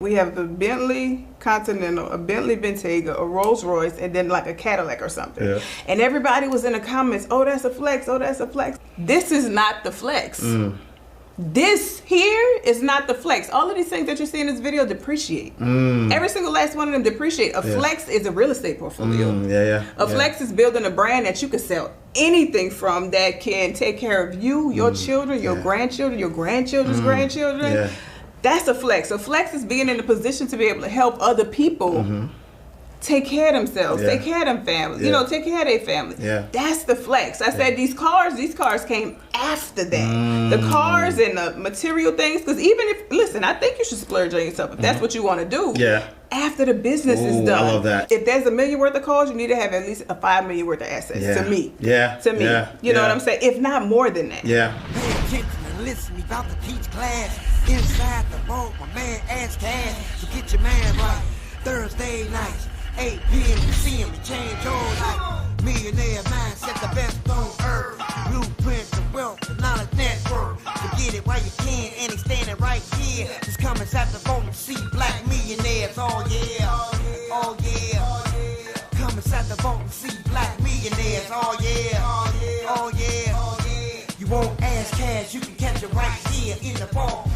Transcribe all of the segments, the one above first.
We have the Bentley Continental, a Bentley Bentayga, a Rolls Royce, and then like a Cadillac or something. Yeah. And everybody was in the comments, oh, that's a flex, oh, that's a flex. This is not the flex. This here is not the flex. All of these things that you see in this video depreciate. Every single last one of them depreciate. A flex is a real estate portfolio. A flex is building a brand that you can sell anything from that can take care of you, your children, your grandchildren, your grandchildren's grandchildren. That's a flex. A flex is being in a position to be able to help other people take care of themselves, take care of them families, you know, take care of their family. That's the flex. I said these cars came after that. The cars and the material things, because even if, listen, I think you should splurge on yourself if that's what you want to do. After the business is done. I love that. If there's $1 million worth of cars, you need to have at least a $5 million worth of assets. To me. To me. You know what I'm saying? If not more than that. Pay attention and listen, we about to teach class. Inside the vault, my man Ash Cash. So get your man right. Thursday nights, 8 p.m. You see him, change your life. Millionaire mindset, the best on earth. Blueprint, the wealth, the knowledge network. So get it while you can, and he's standing right here. Just come inside the vault and see black millionaires. Oh yeah, oh yeah. Come inside the vault and see black millionaires. Oh yeah, oh yeah. You won't ask cash, you can catch it right here in the vault.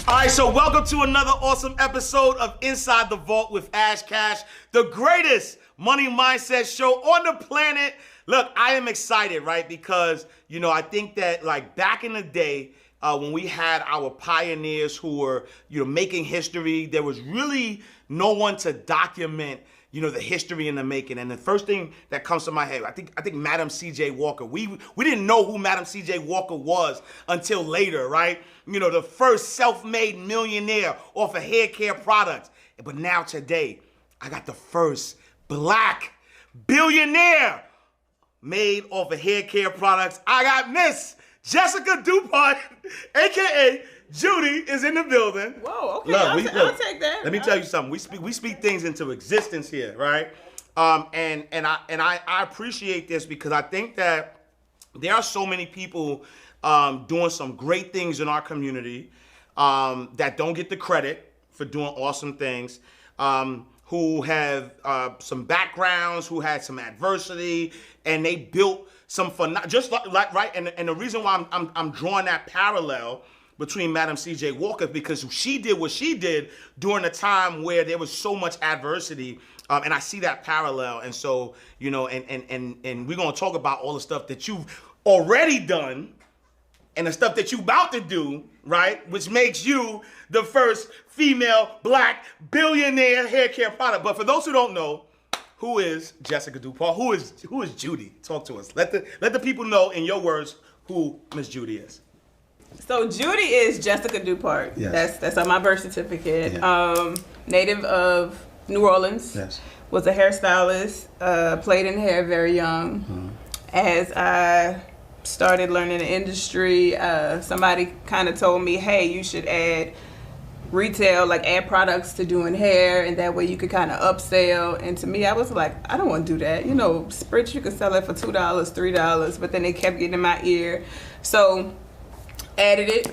All right, so welcome to another awesome episode of Inside the Vault with Ash Cash, the greatest money mindset show on the planet. Look, I am excited, right? Because, you know, I think that like back in the day, when we had our pioneers who were, you know, making history, there was really no one to document, you know, the history in the making. And the first thing that comes to my head, I think Madam C.J. Walker. We didn't know who Madam C.J. Walker was until later, right? You know, the first self-made millionaire off of hair care products. But now today, I got the first black billionaire made off of hair care products. I got Miss Jesseca Dupart, a.k.a. Judy, is in the building. Whoa, okay, I'll take that. Let me tell you something. We speak things into existence here, right? And I appreciate this because I think that there are so many people doing some great things in our community that don't get the credit for doing awesome things, who have some backgrounds, who had some adversity, and they built some fun. Just like right, and the reason why I'm drawing that parallel between Madam C.J. Walker, because she did what she did during a time where there was so much adversity, and I see that parallel. And so, you know, and we're gonna talk about all the stuff that you've already done and the stuff that you about to do, right? Which makes you the first female black billionaire hair care product. But for those who don't know, who is Jesseca Dupart? Who is Judy? Talk to us. Let the people know in your words who Miss Judy is. So Judy is Jesseca Dupart. Yes. That's on my birth certificate. Native of New Orleans. Yes. Was a hairstylist. Played in hair very young. As I started learning the industry, somebody kind of told me, hey, you should add retail, like add products to doing hair, and that way you could kind of upsell. And to me, I was like, I don't want to do that. You know, spritz, you could sell it for $2, $3, but then they kept getting in my ear. So added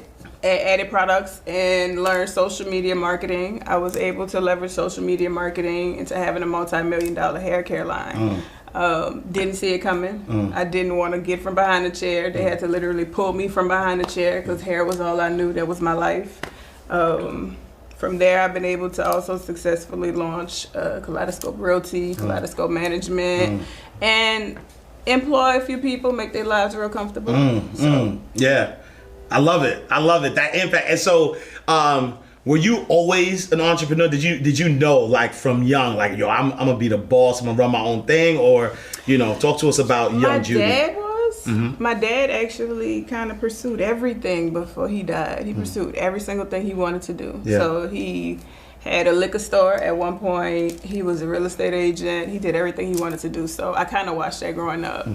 products and learned social media marketing. I was able to leverage social media marketing into having a multi-million-dollar hair care line. Didn't see it coming. I didn't want to get from behind the chair. They had to literally pull me from behind the chair because hair was all I knew. That was my life. From there, I've been able to also successfully launch Kaleidoscope Realty, Kaleidoscope Management, and employ a few people, make their lives real comfortable. Yeah, I love it. I love it. That impact. And so, were you always an entrepreneur? Did you know, like from young, like, yo, I'm gonna be the boss, I'm gonna run my own thing, or, you know, talk to us about young Judy. My dad was. My dad actually kind of pursued everything before he died. He pursued every single thing he wanted to do. So he had a liquor store at one point. He was a real estate agent. He did everything he wanted to do. So I kind of watched that growing up.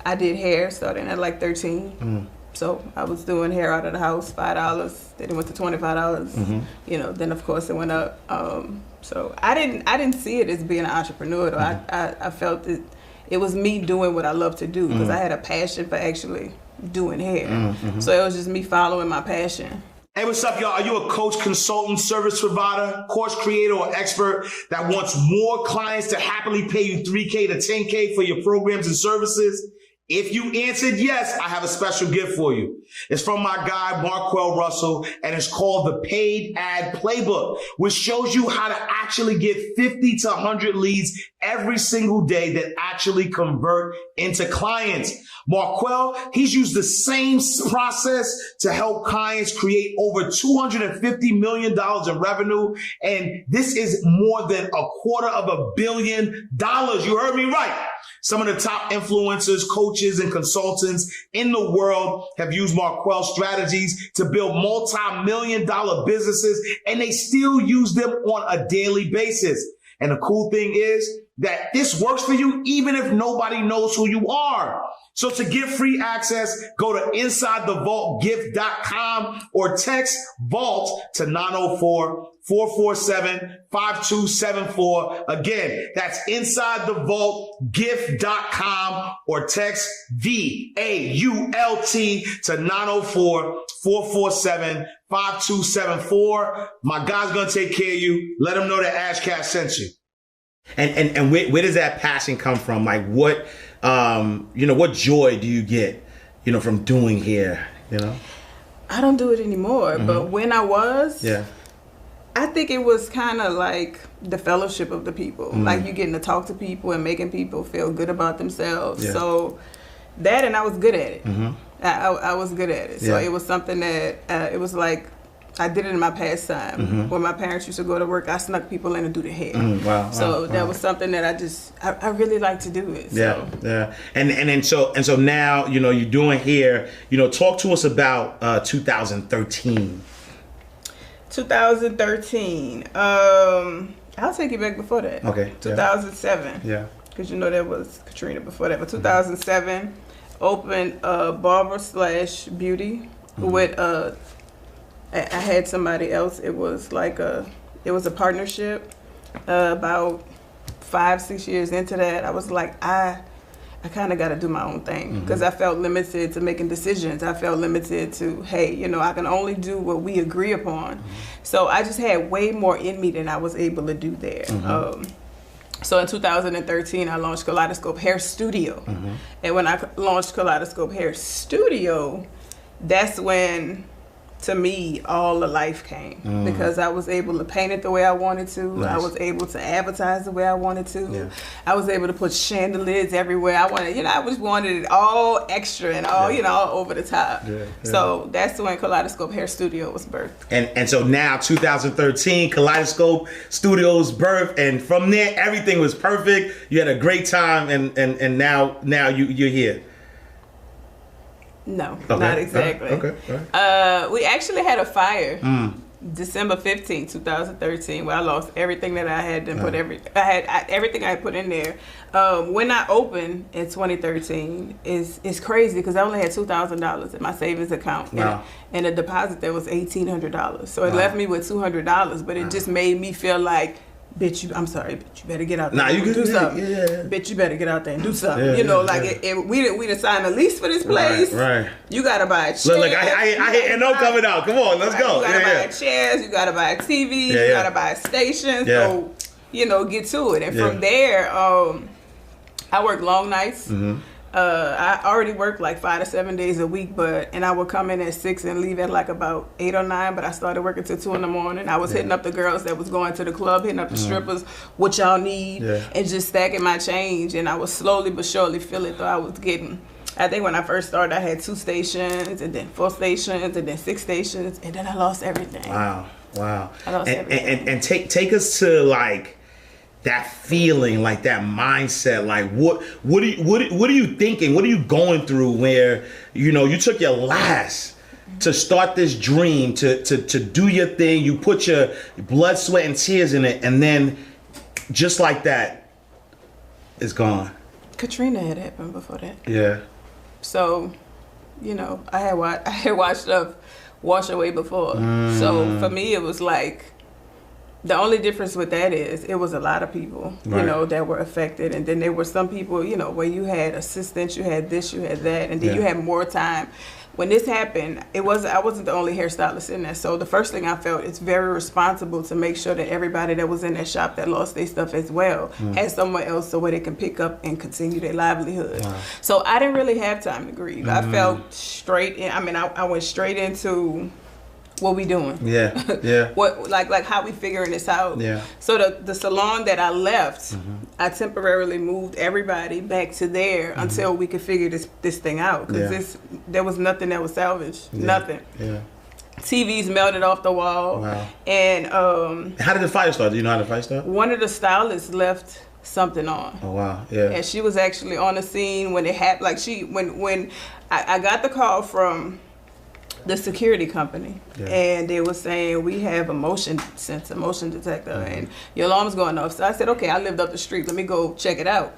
I did hair starting at like 13. So I was doing hair out of the house, $5. Then it went to $25. You know, then of course it went up. So I didn't see it as being an entrepreneur though. I felt it was me doing what I love to do because I had a passion for actually doing hair. So it was just me following my passion. Hey, what's up, y'all? Are you a coach, consultant, service provider, course creator, or expert that wants more clients to happily pay you $3K to $10K for your programs and services? If you answered yes, I have a special gift for you. It's from my guy, Marquell Russell, and it's called the Paid Ad Playbook, which shows you how to actually get 50 to 100 leads every single day that actually convert into clients. Marquell, he's used the same process to help clients create over $250 million in revenue. And this is more than $250 million. You heard me right. Some of the top influencers, coaches, and consultants in the world have used Marquell strategies to build multi-million-dollar businesses, and they still use them on a daily basis. And the cool thing is that this works for you even if nobody knows who you are. So to get free access, go to InsideTheVaultGift.com or text VAULT to 904-447-5274. Again, that's InsideTheVaultGift.com or text VAULT to 904-447-5274. My guy's going to take care of you. Let him know that AshCash sent you. And where does that passion come from? Like what, what joy do you get, from doing here, I don't do it anymore, but when I was, I think it was kind of like the fellowship of the people, like you getting to talk to people and making people feel good about themselves. Yeah. So that, and I was good at it. I was good at it. So it was something that, it was like, I did it in my pastime. When my parents used to go to work, I snuck people in to do their hair. So that was something that I really like to do it. So. Yeah. And so now, you're doing hair. Talk to us about 2013. 2013. I'll take you back before that. Okay. 2007. Yeah. Because that was Katrina before that. But 2007, opened barber/beauty with I had somebody else. It was a partnership. About 5-6 years into that, I was like, I kind of got to do my own thing because I felt limited to making decisions. I felt limited to, hey, I can only do what we agree upon. So I just had way more in me than I was able to do there. So in 2013, I launched Kaleidoscope Hair Studio. And when I launched Kaleidoscope Hair Studio, that's when, to me, all the life came because I was able to paint it the way I wanted to. Nice. I was able to advertise the way I wanted to. Yeah. I was able to put chandeliers everywhere. I just wanted it all extra and all, all over the top. Yeah. So that's when Kaleidoscope Hair Studio was birthed. And so now 2013, Kaleidoscope Studios birthed, and from there everything was perfect. You had a great time, and now you're here. No, not exactly. Okay. We actually had a fire December 15, 2013, where I lost everything that I had and everything I had put in there. When I opened in 2013, it's crazy because I only had $2,000 in my savings account and a deposit that was $1,800. So it left me with $200, but it just made me feel like, bitch, I'm sorry, bitch, you better get out there and do something. Yeah. Bitch, you better get out there and do something. We done signed a lease for this place. Right. You gotta buy a chair. Look, I hear no coming out. Come on, let's go. You gotta buy chairs, you gotta buy TVs, you gotta buy stations. So, get to it. And from there, I worked long nights. I already worked like 5 to 7 days a week, and I would come in at 6 and leave at like about 8 or 9, but I started working till 2 in the morning. I was hitting up the girls that was going to the club, hitting up the strippers, what y'all need, and just stacking my change. And I was slowly but surely feel it, though I was getting, I think when I first started, I had 2 stations, and then 4 stations, and then 6 stations, and then I lost everything. Wow. I lost everything. And take us to like, that feeling, like that mindset, like what are you thinking? What are you going through where, you took your last to start this dream, to do your thing, you put your blood, sweat, and tears in it, and then just like that, it's gone. Katrina had happened before that. Yeah. So, I had watched stuff wash away before. So for me, it was like, the only difference with that is it was a lot of people, that were affected. And then there were some people, where you had assistants, you had this, you had that, and then you had more time. when this happened, I wasn't the only hairstylist in there. So the first thing I felt, it's very responsible to make sure that everybody that was in that shop that lost their stuff as well has somewhere else so where they can pick up and continue their livelihood. Wow. So I didn't really have time to grieve. I felt straight in. I mean, I went straight into what we doing. Yeah. What like how we figuring this out. Yeah. So the salon that I left, I temporarily moved everybody back to there until we could figure this thing out, because there was nothing that was salvaged. Nothing. Yeah. TVs melted off the wall. Wow. And how did the fire start? Do you know how the fire started? One of the stylists left something on. Oh wow. Yeah. And she was actually on the scene when it happened. Like when I got the call from the security company, and they were saying, we have a motion detector, and your alarm's going off. So I said, okay, I lived up the street, let me go check it out.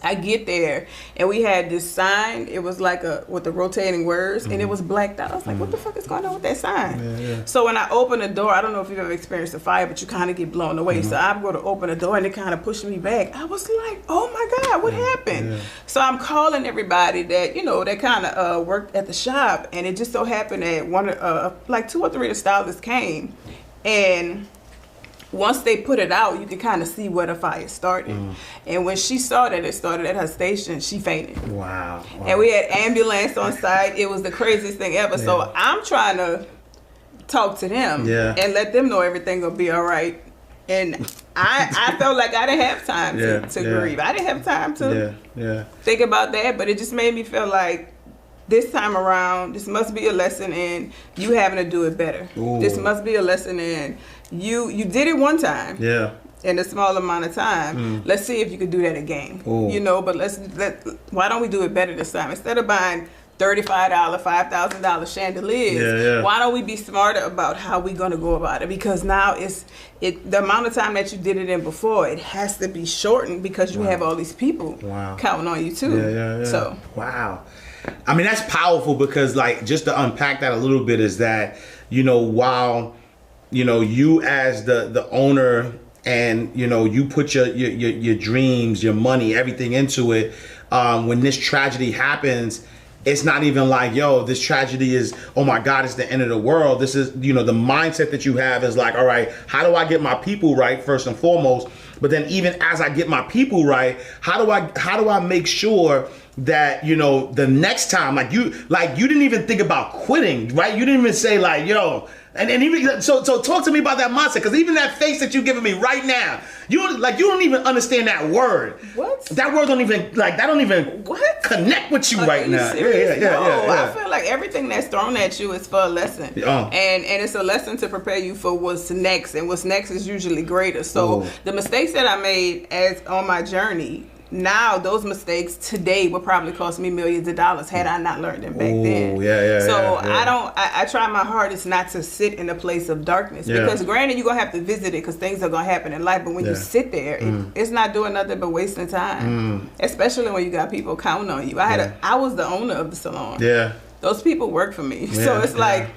I get there, and we had this sign. It was like with the rotating words, and it was blacked out. I was like, what the fuck is going on with that sign? So when I opened the door, I don't know if you've ever experienced a fire, but you kind of get blown away. So I'm going to open the door, and it kind of pushed me back. I was like, oh my God, what happened? So I'm calling everybody that, that kind of worked at the shop, and it just so happened that like 2 or 3 of the stylists came, and once they put it out, you can kind of see where the fire started. And when she saw that it started at her station, she fainted. Wow. And we had ambulance on site. It was the craziest thing ever. So I'm trying to talk to them and let them know everything will be all right. And I felt like I didn't have time to grieve. I didn't have time to think about that, but it just made me feel like this time around, this must be a lesson in you having to do it better. Ooh. This must be a lesson in you did it one time. Yeah. In a small amount of time. Let's see if you could do that again. Ooh. But why don't we do it better this time? Instead of buying $35, $5,000 chandeliers, why don't we be smarter about how we're gonna go about it? Because now the amount of time that you did it in before, it has to be shortened because you have all these people counting on you too. So wow. I mean, that's powerful, because like, just to unpack that a little bit is that, while, you as the owner and, you put your dreams, your money, everything into it, when this tragedy happens, it's not even like, yo, this tragedy is, oh my God, it's the end of the world. This is, the mindset that you have is like, all right, how do I get my people right first and foremost? But then even as I get my people right, how do I make sure that, the next time, you didn't even think about quitting, right? You didn't even say like, yo, and even so talk to me about that mindset, because even that face that you're giving me right now, you don't even understand that word. What? That word don't even connect with you right now. I feel like everything that's thrown at you is for a lesson, and it's a lesson to prepare you for what's next, and what's next is usually greater. So the mistakes that I made on my journey, now those mistakes today would probably cost me millions of dollars had I not learned them back then. I try my hardest not to sit in a place of darkness, because granted you're gonna have to visit it because things are gonna happen in life, but when you sit there, it's not doing nothing but wasting time. Especially when you got people counting on you. I was the owner of the salon. Those people work for me. So it's like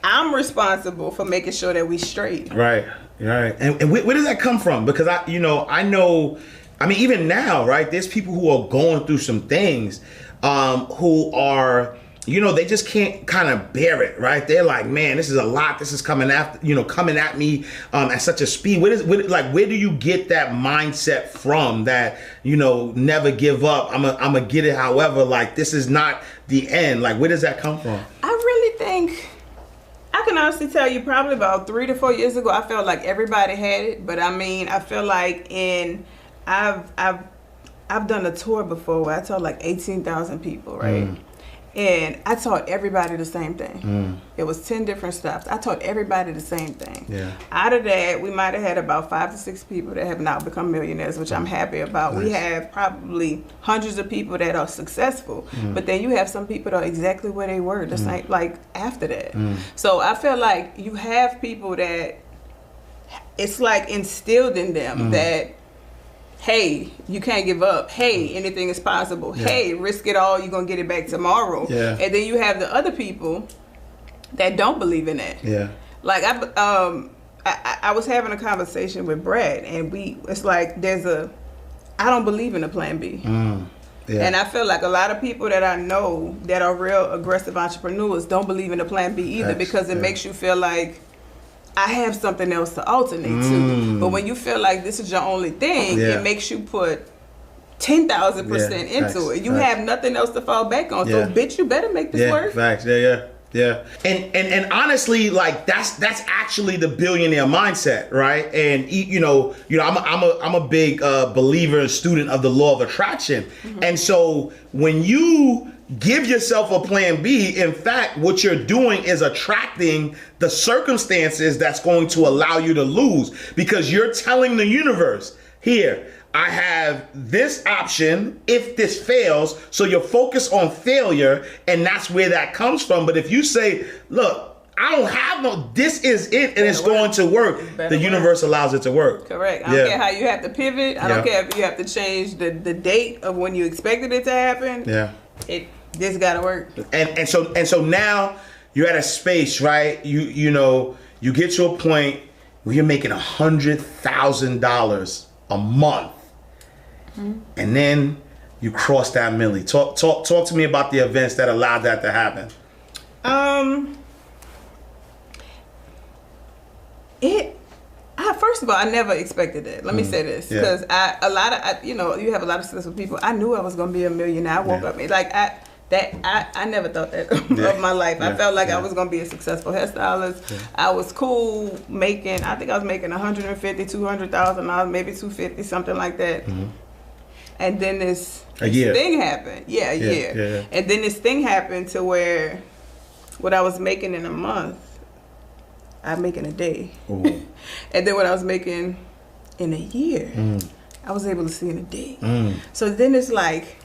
I'm responsible for making sure that we straight. Right. And where does that come from? Because I know, I mean, even now, right, there's people who are going through some things, who are, they just can't kind of bear it, right? They're like, man, this is a lot. This is coming at me at such a speed. Where do you get that mindset from that, never give up? I'm gonna get it however, like, this is not the end. Like, where does that come from? I really think, I can honestly tell you, probably about 3 to 4 years ago, I felt like everybody had it. But I mean, I feel like I've done a tour before where I taught like 18,000 people, right? And I taught everybody the same thing. It was 10 different stops. I taught everybody the same thing. Out of that, we might have had about 5 to 6 people that have now become millionaires, which I'm happy about. Nice. We have probably hundreds of people that are successful, but then you have some people that are exactly where they were, just like after that. So I feel like you have people that it's like instilled in them that, hey, you can't give up. Hey, anything is possible. Hey, risk it all. You're going to get it back tomorrow. And then you have the other people that don't believe in that. Like, I was having a conversation with Brad, and it's like I don't believe in a plan B. Yeah. And I feel like a lot of people that I know that are real aggressive entrepreneurs don't believe in the plan B either, because it makes you feel like I have something else to alternate to. But when you feel like this is your only thing, it makes you put 10,000% into it. You have nothing else to fall back on. So bitch, you better make this work. Facts. Yeah. And honestly, like that's actually the billionaire mindset, right? And you know, I'm a big believer and student of the law of attraction. And so when you give yourself a plan B, in fact, what you're doing is attracting the circumstances that's going to allow you to lose, because you're telling the universe, here, I have this option if this fails. So you're focused on failure, and that's where that comes from. But if you say, look, I don't have no, this is it, and it's going to work, the universe allows it to work. Correct. I don't care how you have to pivot. I don't care if you have to change the date of when you expected it to happen. Yeah. This gotta work. And so now you're at a space, right? You know, you get to a point where you're making $100,000 a month. And then you cross that milli. Talk to me about the events that allowed that to happen. First of all, I never expected that. Let me say this, because you know, you have a lot of successful people. I knew I was gonna be a millionaire. I woke up like I never thought that of my life. I felt like I was gonna be a successful hairstylist. I was cool making. I think I was making $150,000, $200,000, maybe $250,000, something like that. And then this thing happened. Yeah, a year. And then this thing happened to where what I was making in a month, I make in a day. And then what I was making in a year, I was able to see in a day. So then it's like,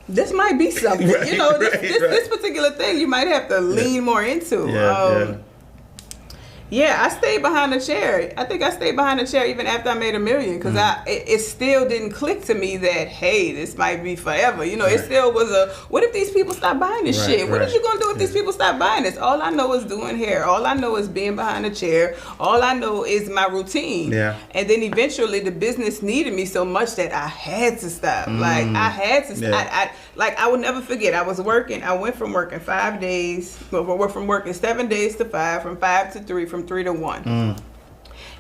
this might be something. You know, this particular thing you might have to lean more into. I stayed behind the chair. I think I stayed behind the chair even after I made $1 million, because it still didn't click to me that, hey, this might be forever. You know, it still was what if these people stop buying this shit? What are you gonna do if these people stop buying this? All I know is doing hair. All I know is being behind the chair. All I know is my routine. And then eventually the business needed me so much that I had to stop. Like I had to stop. I will never forget. I was working. I went from working 5 days. From working 7 days to 5, from 5 to 3, from 3 to 1.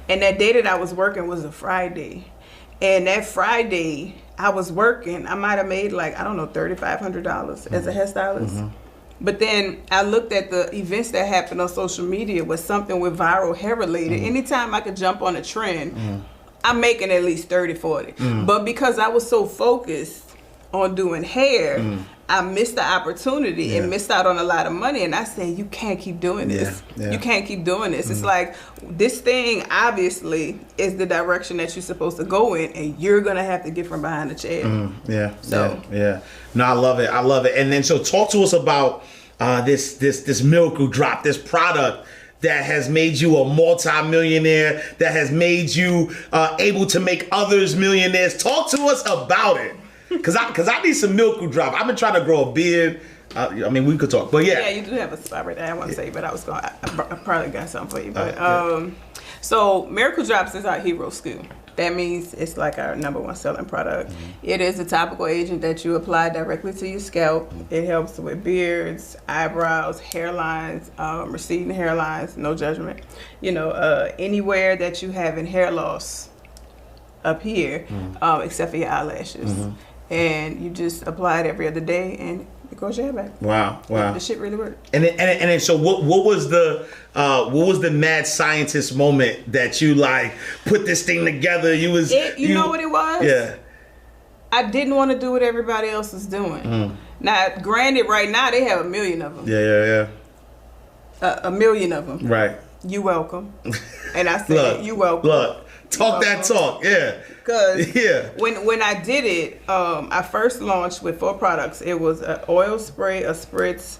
And that day that I was working was a Friday. And that Friday I was working, I might have made like, I don't know, $3,500 as a hairstylist. But then I looked at the events that happened on social media with something with viral hair related. Anytime I could jump on a trend, I'm making at least 30, 40. But because I was so focused on doing hair, I missed the opportunity and missed out on a lot of money. And I said, you can't keep doing this. You can't keep doing this. It's like, this thing obviously is the direction that you're supposed to go in, and you're gonna have to get from behind the chair. No, I love it. And then so talk to us about this miracle drop, this product that has made you a multi-millionaire, that has made you able to make others millionaires. Talk to us about it. Cause I need some miracle drop. I've been trying to grow a beard. I mean, we could talk, but yeah. Yeah, you do have a spot right there. I want to say, but I probably got something for you. But so Miracle Drops is our hero school. That means it's like our #1 selling product. It is a topical agent that you apply directly to your scalp. It helps with beards, eyebrows, hairlines, receding hairlines, no judgment. You know, anywhere that you have in hair loss up here, except for your eyelashes. And you just apply it every other day, and it goes your hair back. Wow. The shit really worked. And then so what was the mad scientist moment that you like put this thing together? You know what it was? Yeah. I didn't want to do what everybody else was doing. Now, granted, right now they have 1 million of them. Yeah. 1 million of them. Right. You welcome. And I said, you welcome. Look. Talk that talk, Because when I did it, I first launched with 4 products. It was an oil spray, a spritz,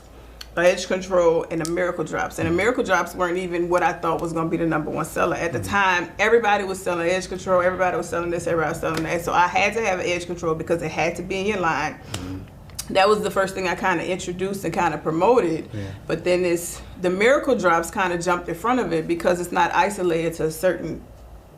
an edge control, and a Miracle Drops. And the Miracle Drops weren't even what I thought was going to be the #1 seller. At the time, everybody was selling edge control, everybody was selling this, everybody was selling that. So I had to have an edge control because it had to be in your line. That was the first thing I kind of introduced and kind of promoted. But then the Miracle Drops kind of jumped in front of it because it's not isolated to a certain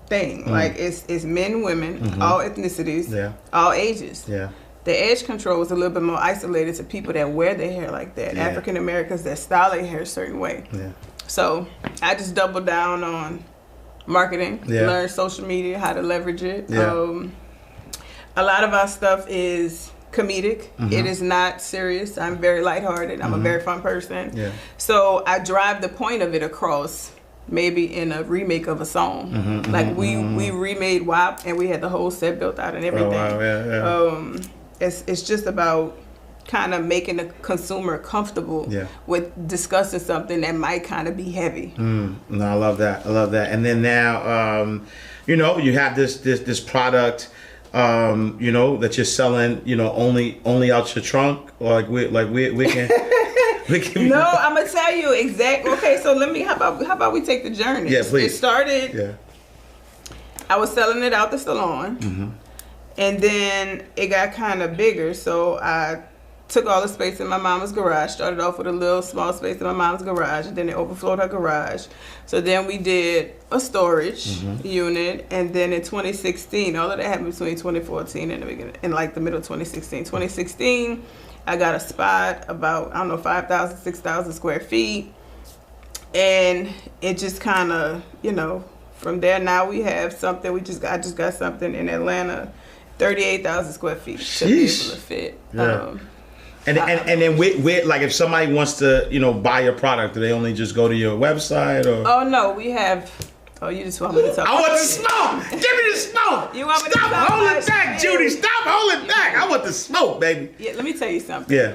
thing. Like it's men, women, all ethnicities, all ages. Yeah. The edge control is a little bit more isolated to people that wear their hair like that. African Americans that style their hair a certain way. Yeah. So I just doubled down on marketing, learn social media, how to leverage it. Yeah. A lot of our stuff is comedic. It is not serious. I'm very lighthearted. I'm a very fun person. Yeah. So I drive the point of it across maybe in a remake of a song. Like we remade WAP and we had the whole set built out and everything. Oh, wow. Yeah. It's just about kind of making the consumer comfortable with discussing something that might kind of be heavy. No, I love that. I love that. And then now, you know, you have this product, you know, that you're selling, you know, only out your trunk, or we can. No, I'm gonna tell you exactly. Okay, so how about we take the journey? Yeah, please. It started. Yeah. I was selling it out the salon. And then it got kind of bigger, so I took all the space in my mama's garage. Started off with a little small space in my mama's garage, and then it overflowed her garage. So then we did a storage unit, and then in 2016, all of that happened between 2014 and the beginning, in like the middle of 2016. 2016, I got a spot about, I don't know, 5,000, 6,000 square feet, and it just kind of, you know, from there now we have something. I just got something in Atlanta. 38,000 square feet to be able to fit. Yeah. And then with like if somebody wants to, you know, buy your product, do they only just go to your website or? Oh no, we have. Oh, you just want me to talk? I want the smoke. Give me the smoke. You want me Stop to talk? holding back, Judy. Stop holding back. I want the smoke, baby. Yeah, let me tell you something. Yeah.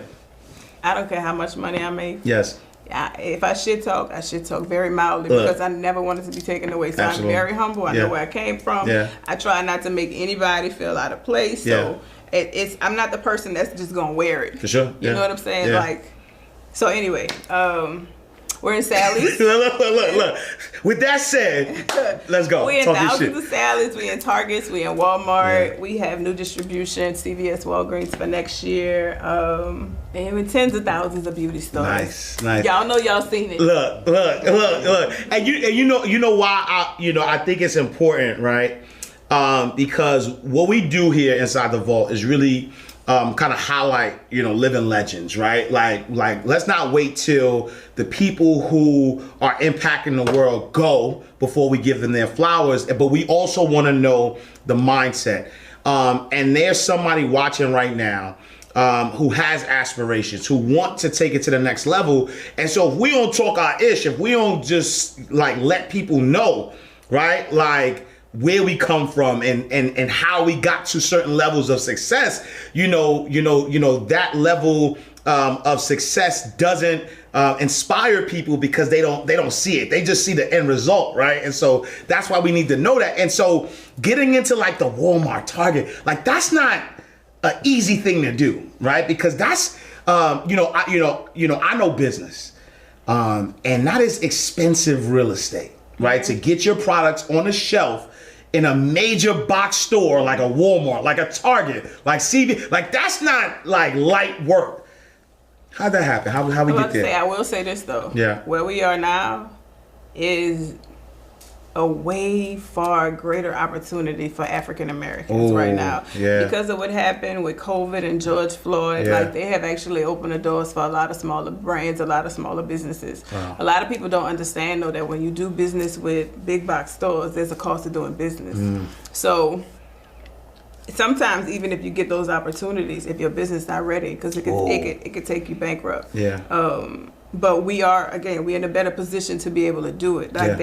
I don't care how much money I make. Yes. If I shit talk, I shit talk very mildly because I never wanted to be taken away. So absolutely. I'm very humble. I know where I came from. Yeah. I try not to make anybody feel out of place. So I'm not the person that's just gonna wear it. For sure. You know what I'm saying? Yeah. Like, so anyway, we're in Sally's. Look. With that said, let's go. We're in thousands of Sally's. We're in Targets. We're in Walmart. Yeah. We have new distribution, CVS, Walgreens for next year. And with tens of thousands of beauty stores. Nice. Y'all know y'all seen it. Look. And you know why I think it's important, right? Because what we do here inside the vault is really kind of highlight, you know, living legends, right? Like let's not wait till the people who are impacting the world go before we give them their flowers. But we also want to know the mindset. And there's somebody watching right now who has aspirations, who want to take it to the next level. And so if we don't talk our ish, if we don't just like let people know, right? Like where we come from and how we got to certain levels of success, you know, that level of success doesn't inspire people because they don't see it. They just see the end result, right? And so that's why we need to know that. And so getting into like the Walmart, Target, like that's not an easy thing to do, right? Because that's I know business, and that is expensive real estate, right? To get your products on a shelf in a major box store like a Walmart, like a Target, like CB, like that's not like light work. How'd that happen? How we get there? I will say this though. Yeah. Where we are now is a way far greater opportunity for African Americans right now. Yeah. Because of what happened with COVID and George Floyd, like they have actually opened the doors for a lot of smaller brands, a lot of smaller businesses. Wow. A lot of people don't understand though that when you do business with big box stores, there's a cost of doing business. So sometimes even if you get those opportunities, if your business not ready, because it could take you bankrupt. Yeah. But we're in a better position to be able to do it. Like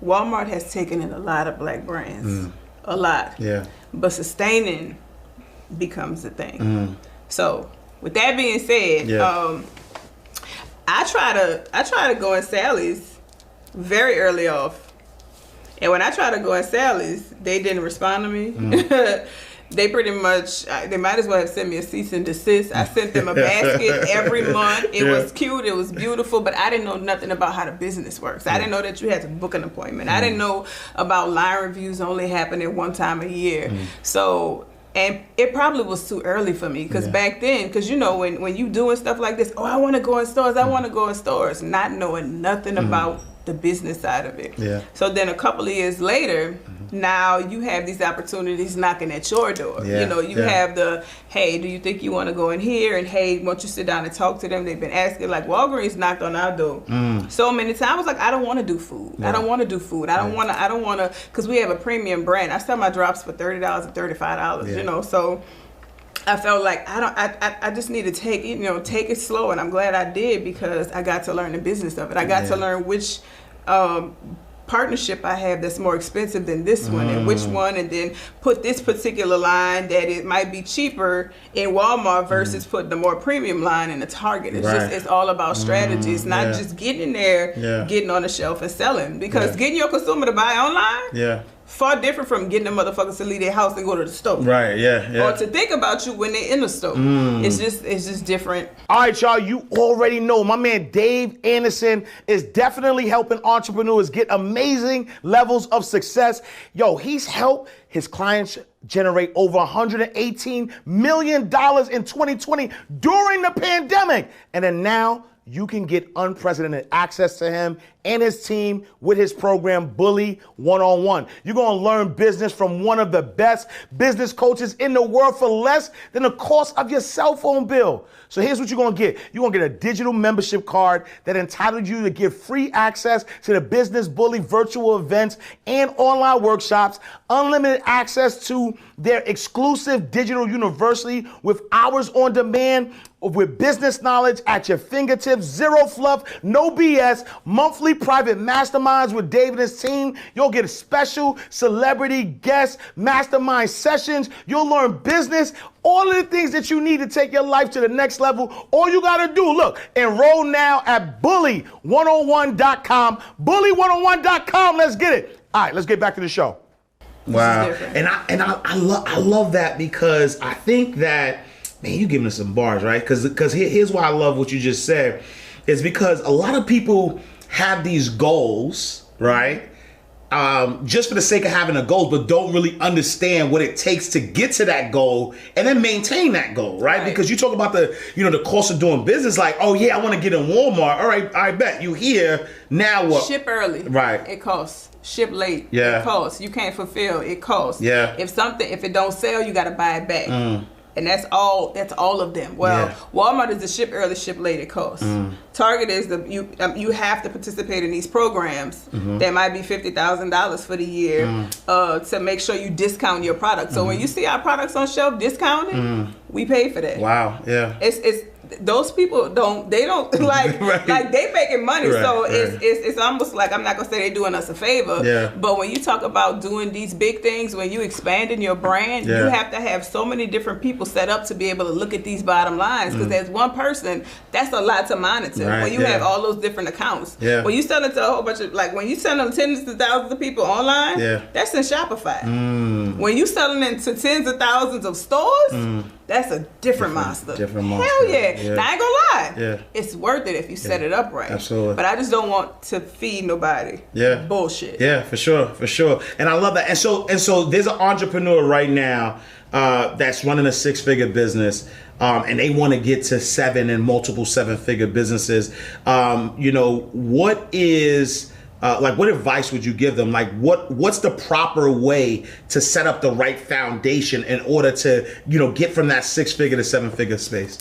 Walmart has taken in a lot of black brands, a lot. Yeah. But sustaining becomes the thing. So with that being said, I try to go in Sally's very early off, and when I try to go in Sally's, they didn't respond to me. They pretty much, they might as well have sent me a cease and desist. I sent them a basket every month. It was cute, it was beautiful, but I didn't know nothing about how the business works. I didn't know that you had to book an appointment. I didn't know about line reviews only happening one time a year. So, and it probably was too early for me because back then, because you know, when you doing stuff like this, I want to go in stores, not knowing nothing about the business side of it. Yeah. So then a couple of years later, Now you have these opportunities knocking at your door. You know, you have the, hey, do you think you want to go in here? And hey, won't you sit down and talk to them? They've been asking, like Walgreens knocked on our door so many times. I was like, I don't want to do food. I don't want to do food. I don't want to, because we have a premium brand. I sell my drops for $30 and $35, you know, so I felt like I just need to take it slow, and I'm glad I did, because I got to learn the business of it. I got to learn which partnership I have that's more expensive than this one, and which one, and then put this particular line that it might be cheaper in Walmart versus putting the more premium line in the Target. It's just, it's all about strategy. It's not just getting in there, getting on the shelf and selling, because getting your consumer to buy online, far different from getting the motherfuckers to leave their house and go to the store. Right, or to think about you when they're in the store. It's just different. All right, y'all, you already know my man Dave Anderson is definitely helping entrepreneurs get amazing levels of success. Yo, he's helped his clients generate over $118 million in 2020 during the pandemic. And then now you can get unprecedented access to him and his team with his program, Bully 101. You're going to learn business from one of the best business coaches in the world for less than the cost of your cell phone bill. So here's what you're going to get. You're going to get a digital membership card that entitles you to get free access to the Business Bully virtual events and online workshops, unlimited access to their exclusive digital university with hours on demand, with business knowledge at your fingertips, zero fluff, no BS, monthly private masterminds with Dave and his team. You'll get a special celebrity guest mastermind sessions. You'll learn business, all of the things that you need to take your life to the next level. All you got to do, look, enroll now at bully101.com, bully101.com. Let's get it. All right, let's get back to the show. Wow. And I love that, because I think that, man, you giving us some bars, right? Because here's why I love what you just said, is because a lot of people have these goals, right? Just for the sake of having a goal, but don't really understand what it takes to get to that goal and then maintain that goal, right? Because you talk about the cost of doing business, like, oh yeah, I want to get in Walmart. All right, I bet you here, now what? Ship early. Right. It costs. Ship late. Yeah. It costs. You can't fulfill. It costs. Yeah. If it don't sell, you got to buy it back. And that's all of them. Well, Walmart is the ship early, ship late, it costs. Target is you have to participate in these programs that might be $50,000 for the year to make sure you discount your product. So when you see our products on shelf discounted, we pay for that. Wow, yeah. It's those people don't like like they making money, so it's almost like, I'm not gonna say they're doing us a favor, but when you talk about doing these big things, when you expanding your brand, you have to have so many different people set up to be able to look at these bottom lines, because there's one person, that's a lot to monitor when you have all those different accounts. When you sell it to a whole bunch of, like when you sell them tens of thousands of people online, that's in Shopify. When you selling it to tens of thousands of stores, that's a different monster. Hell yeah. Now, I ain't gonna lie. It's worth it if you set it up right. Absolutely. But I just don't want to feed nobody bullshit. Yeah, for sure. And I love that. And so there's an entrepreneur right now that's running a 6-figure business. And they want to get to 7 and multiple 7-figure businesses. What is what advice would you give them? Like, what's the proper way to set up the right foundation in order to, get from that 6-figure to 7-figure space?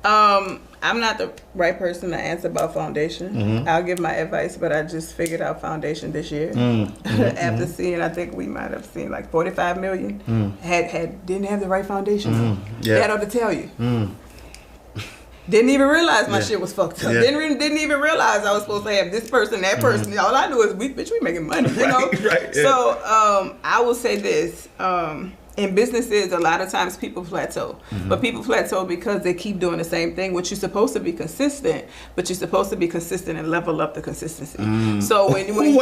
I'm not the right person to answer about foundation. I'll give my advice, but I just figured out foundation this year. After seeing, I think we might have seen like 45 million. Didn't have the right foundation. That ought to tell you. Didn't even realize my shit was fucked up. Didn't even realize I was supposed to have this person, that person. All I knew is we making money, you know? So I will say this. In businesses, a lot of times people plateau. But people plateau because they keep doing the same thing, which you're supposed to be consistent, but you're supposed to be consistent and level up the consistency. So when you wait.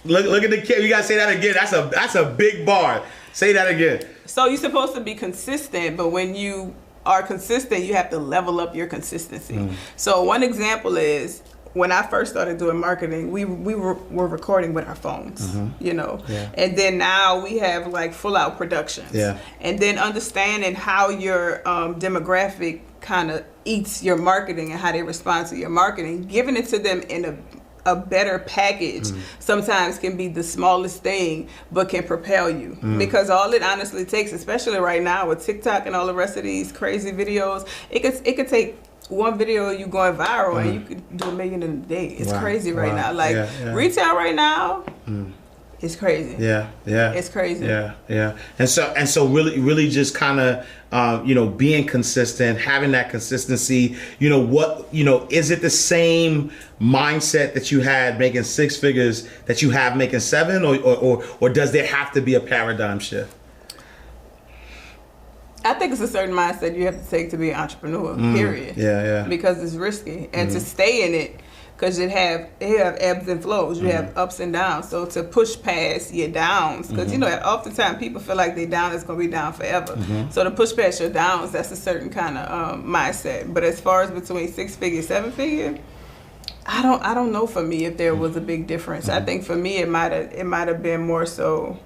Look at the kid. You gotta say that again. That's a big bar. Say that again. So you're supposed to be consistent, but when you are consistent, you have to level up your consistency. So one example is, when I first started doing marketing, we were recording with our phones, and then now we have like full out productions, and then understanding how your demographic kind of eats your marketing and how they respond to your marketing, giving it to them in a better package sometimes can be the smallest thing, but can propel you. Because all it honestly takes, especially right now with TikTok and all the rest of these crazy videos, it could take one video of you going viral and you could do $1 million in a day. It's crazy right now. Like retail right now. It's crazy. Yeah. It's crazy. Yeah. And so really just kind of, you know, being consistent, having that consistency, you know, is it the same mindset that you had making 6 figures that you have making 7 or does there have to be a paradigm shift? I think it's a certain mindset you have to take to be an entrepreneur, period. Yeah. Because it's risky. And to stay in it, because you have ebbs and flows, you have ups and downs. So to push past your downs, because you know, oftentimes people feel like they down is gonna be down forever. So to push past your downs, that's a certain kind of mindset. But as far as between 6 figure, 7 figure, I don't know for me if there was a big difference. I think for me it might have been more so.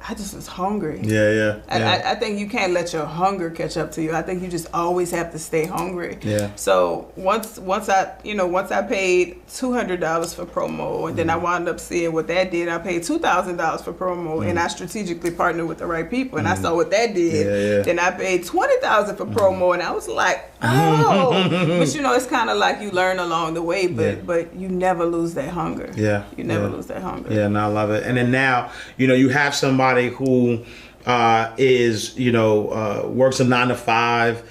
I just was hungry. Yeah. I think you can't let your hunger catch up to you. I think you just always have to stay hungry. Yeah. So once I paid $200 for promo, and then I wound up seeing what that did. I paid $2,000 for promo, and I strategically partnered with the right people, and I saw what that did. Then I paid $20,000 for promo, and I was like, oh. But you know, it's kind of like you learn along the way, but you never lose that hunger. Yeah. You never lose that hunger. Yeah, and I love it. And then now, you know, you have somebody who is, you know, works a 9 to 5.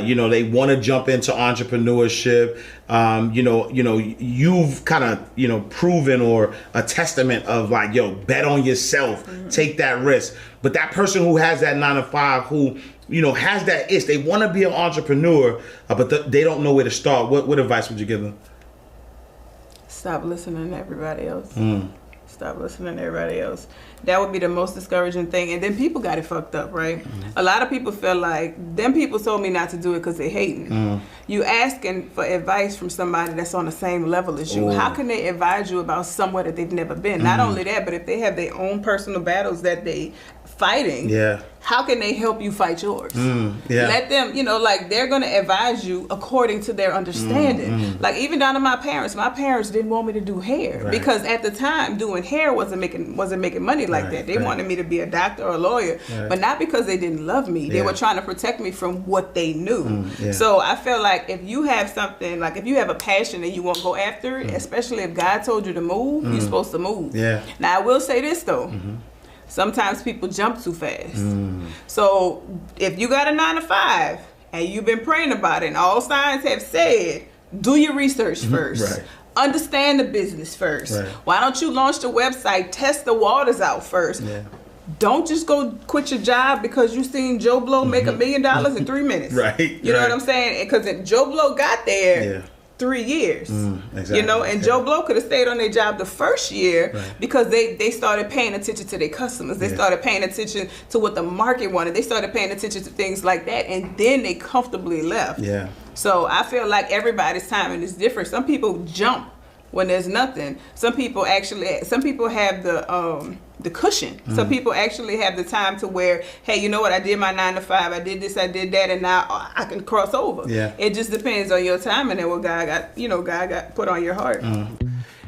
You know, they want to jump into entrepreneurship. You know, you've kind of, you know, proven or a testament of like, yo, bet on yourself, take that risk. But that person who has that 9 to 5, who, you know, has that itch, they want to be an entrepreneur, but they don't know where to start. What advice would you give them? Stop listening to everybody else. Stop listening to everybody else. That would be the most discouraging thing. And then people got it fucked up, right? A lot of people feel like, them people told me not to do it because they're hating. You asking for advice from somebody that's on the same level as you. How can they advise you about somewhere that they've never been? Not only that, but if they have their own personal battles that they fighting, how can they help you fight yours? Let them, you know, like they're going to advise you according to their understanding. Like even down to my parents didn't want me to do hair because at the time doing hair wasn't making money like that. They wanted me to be a doctor or a lawyer, but not because they didn't love me. They were trying to protect me from what they knew. So I feel like if you have something, like if you have a passion and you won't go after it, especially if God told you to move, you're supposed to move. Now I will say this though. Sometimes people jump too fast. So if you got a 9 to 5 and you've been praying about it and all signs have said, do your research first. Understand the business first. Why don't you launch the website, test the waters out first. Don't just go quit your job because you seen Joe Blow make $1 million in 3 minutes. You know what I'm saying? Because Joe Blow got there 3 years. Exactly. You know, and Joe Blow could have stayed on their job the first year because they started paying attention to their customers. They started paying attention to what the market wanted. They started paying attention to things like that, and then they comfortably left. So I feel like everybody's timing is different. Some people jump when there's nothing. Some people have the cushion. Some people actually have the time to where, hey, you know what, I did my 9 to 5, I did this, I did that, and now I can cross over. It just depends on your timing and what God got put on your heart.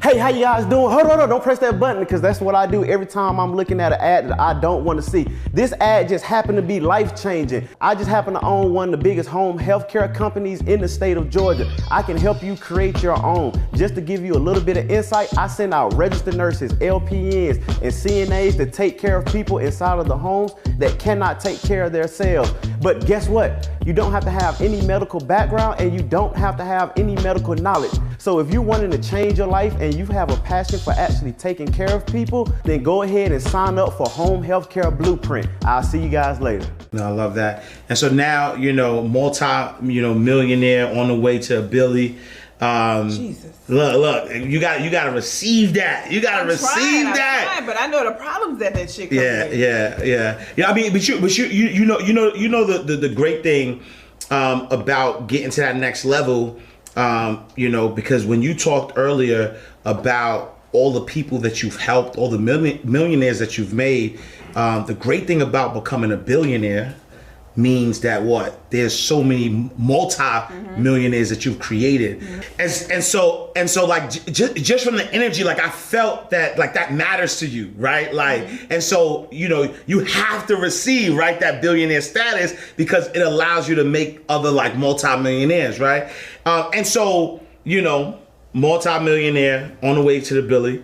Hey, how you guys doing? Hold on, don't press that button because that's what I do every time I'm looking at an ad that I don't want to see. This ad just happened to be life-changing. I just happen to own one of the biggest home healthcare companies in the state of Georgia. I can help you create your own. Just to give you a little bit of insight, I send out registered nurses, LPNs, and CNAs to take care of people inside of the homes that cannot take care of themselves. But guess what? You don't have to have any medical background and you don't have to have any medical knowledge. So if you're wanting to change your life and you have a passion for actually taking care of people, then go ahead and sign up for Home Healthcare Blueprint. I'll see you guys later. No, I love that. And so now, you know, millionaire on the way to a Billy. Jesus. Look, you got to receive that. You got to receive that. I'm trying, but I know the problems that shit comes with. Yeah. I mean, but you know the great thing about getting to that next level. You know, because when you talked earlier about all the people that you've helped, all the millionaires that you've made, the great thing about becoming a billionaire means that what? There's so many multi-millionaires that you've created. And so like just from the energy, like I felt that like that matters to you, right? Like, and so, you know, you have to receive, right, that billionaire status because it allows you to make other like multi-millionaires, right? And so, you know, multi-millionaire on the way to the Billy.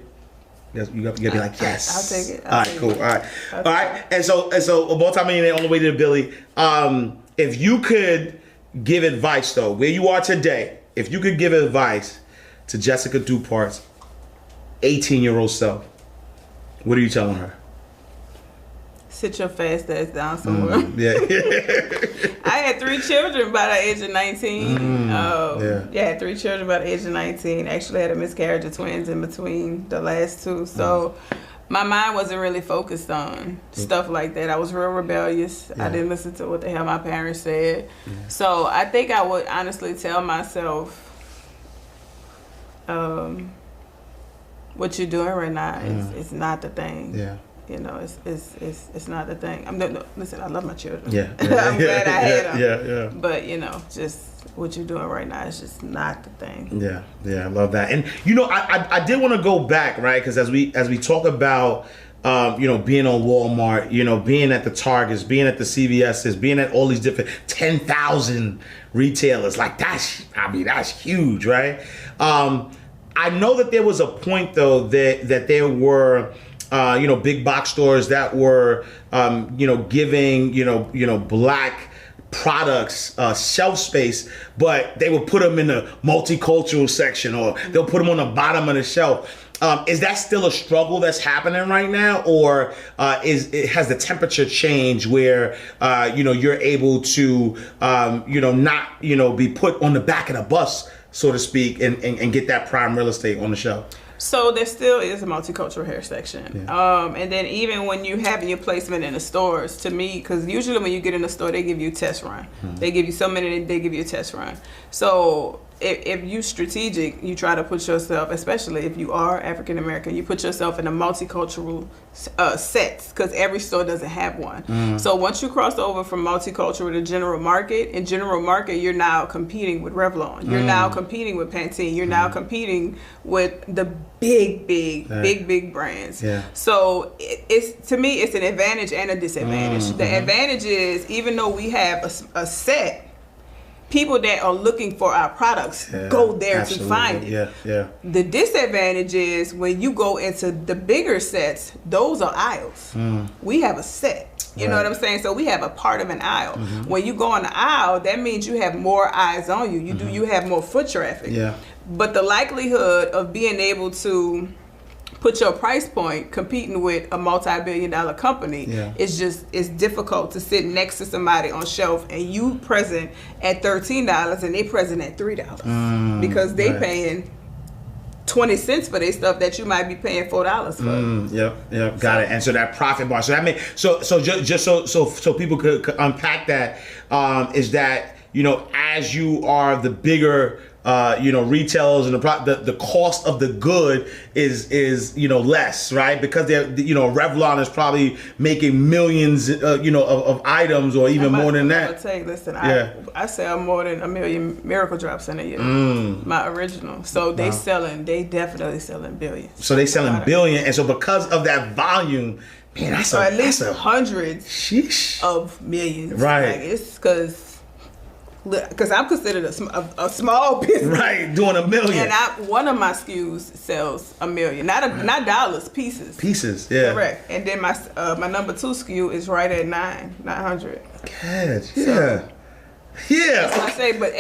You gotta be like, yes. I'll take it. All right, cool. All right. And so a multi-millionaire on the way to the Billy. If you could give advice though, where you are today, if you could give advice to Jesseca Dupart's 18-year-old self, what are you telling her? Sit your fast ass down somewhere. Yeah. I had 3 children by the age of 19. Yeah, I had 3 children by the age of 19. Actually had a miscarriage of twins in between the last 2. So my mind wasn't really focused on stuff like that. I was real rebellious. I didn't listen to what the hell my parents said. So I think I would honestly tell myself, what you're doing right now is not the thing. Yeah. You know, it's not the thing. Listen, I love my children. Yeah. I'm glad I had them. Yeah. But you know, just what you're doing right now is just not the thing. Yeah, I love that. And you know, I did want to go back, right? Because as we talk about you know, being on Walmart, you know, being at the Targets, being at the CVS's, being at all these different 10,000 retailers, like that's huge, right? I know that there was a point though that there were you know, big box stores that were, you know, giving, you know, black products shelf space, but they would put them in the multicultural section, or they'll put them on the bottom of the shelf. Is that still a struggle that's happening right now, or has the temperature changed where you know, you're able to you know, not, you know, be put on the back of the bus, so to speak, and get that prime real estate on the shelf? So there still is a multicultural hair section. And then even when you have your placement in the stores, to me, because usually when you get in the store, they give you a test run. They give you so many, they give you a test run. So if you strategic, you try to put yourself, especially if you are African American, you put yourself in a multicultural sets, because every store doesn't have one. So once you cross over from multicultural to general market, in general market, you're now competing with Revlon. You're now competing with Pantene. You're now competing with the big brands. So it's, to me, it's an advantage and a disadvantage. The advantage is, even though we have a set, people that are looking for our products go there to find it. The disadvantage is when you go into the bigger sets, those are aisles. We have a set. You know what I'm saying? So we have a part of an aisle. When you go on the aisle, that means you have more eyes on you. You have more foot traffic. But the likelihood of being able to put your price point competing with a multi-billion-dollar company is difficult to sit next to somebody on shelf and you present at $13 and they present at $3 because they paying 20 cents for their stuff that you might be paying $4 for. Got it. And so that profit bar. So that means so people could unpack that, is that, you know, as you are the bigger you know, retailers, and the cost of the good is you know, less, right? Because they're, you know, Revlon is probably making millions you know, of items, or even more than that. I'll tell you, listen, I sell more than 1 million Miracle Drops in a year. My original. So they definitely selling billions. So they selling billion, and so because of that volume, man, that's at least hundreds of millions. Right. Like, it's because I'm considered a small business, right? Doing $1 million, and one of my SKUs sells $1 million, not dollars, pieces. Correct. And then my number 2 SKU is right at 900. Catch, That's what I say. But